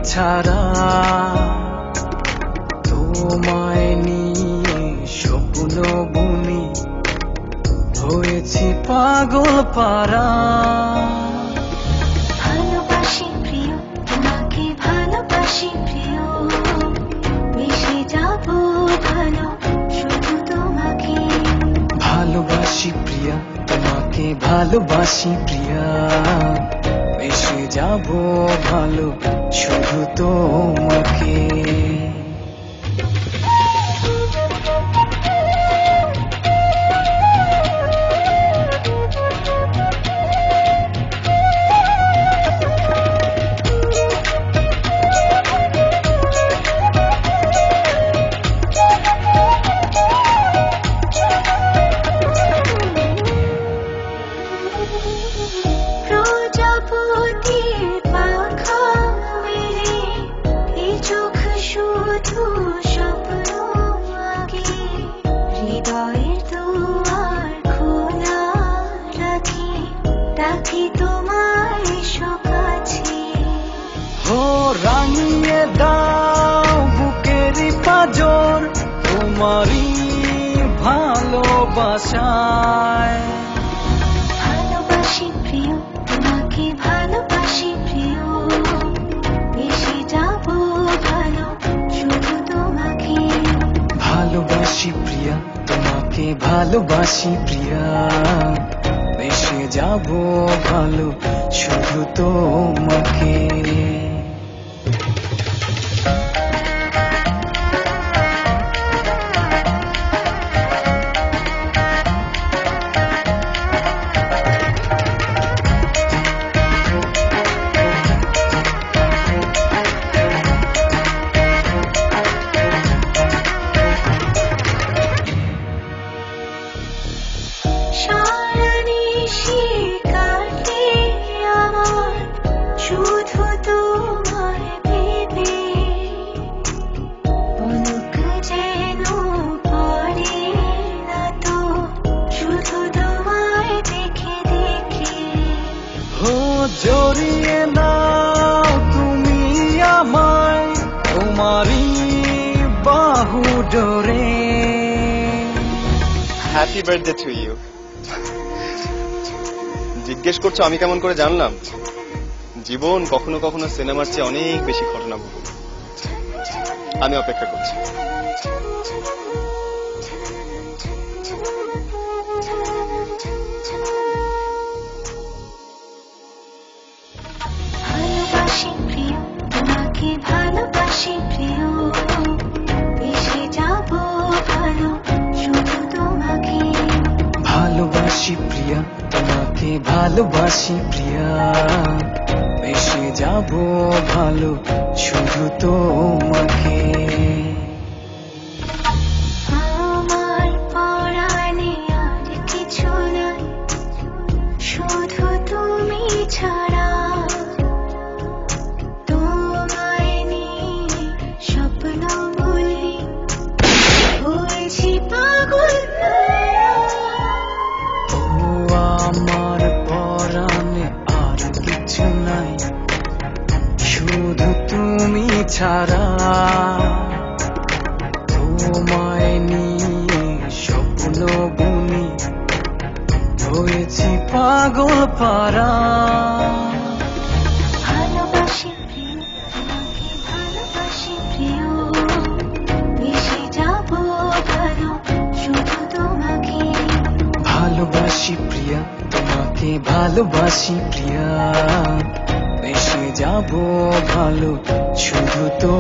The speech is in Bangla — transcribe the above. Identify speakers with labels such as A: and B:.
A: ছাড়া তোমায় নিয়ে স্বপ্ন বুনি হয়েছি পাগল পারা
B: ভালোবাসি প্রিয় তোমাকে ভালোবাসি প্রিয় মিশে যাব ভালো শুধু তোমাকে
A: ভালোবাসি প্রিয়া তোমাকে ভালোবাসি প্রিয়া মিশে যাব ভালো শুধু তোমাকে রাঙিয়ে দাও বুকেরই পাঁজর তোমারই ভালোবাসায়
B: ভালোবাসি প্রিয় তোমাকে ভালোবাসি প্রিয় মিশে যাব ভালো শুধু তোমাকে
A: ভালোবাসি প্রিয়া তোমাকে ভালোবাসি প্রিয়া মিশে যাব ভালো শুধু তোমাকে জড়িয়ে নাও তুমি আমায় তোমারই বাহু ডোরে
C: হ্যাপি বার্থডে টু ইউ জিজ্ঞেস করছো আমি কেমন করে জানলাম জীবন কখনো কখনো সিনেমার চেয়ে অনেক বেশি ঘটনাবহুল আমি অপেক্ষা করছি
B: ভালোবাসি প্রিয় তোমাকে ভালোবাসি প্রিয় মিশে যাব ভালো শুধু তোমাকে
A: ভালোবাসি প্রিয়া তোমাকে ভালোবাসি প্রিয়া মিশে যাব ভালো শুধু তোমাকে
B: আমার পরাণে আর কিছু নাই শুধু তুমি ছাড়া তোমায় নিয়ে স্বপ্ন বলি হয়েছি পাগল
A: ও আমার পরাণে আর কিছু নাই শুধু তুমি ছাড়া তোমায় নিয়ে স্বপ্ন বুনি হয়েছি পাগল পারা
B: ভালোবাসি প্রিয় তোমাকে ভালোবাসি প্রিয় মিশে যাব ভালো শুধু তোমাকে
A: ভালোবাসি প্রিয়া তোমাকে তোমাকে ভালোবাসি প্রিয়া, বেশি যাব ভালো শুধু তো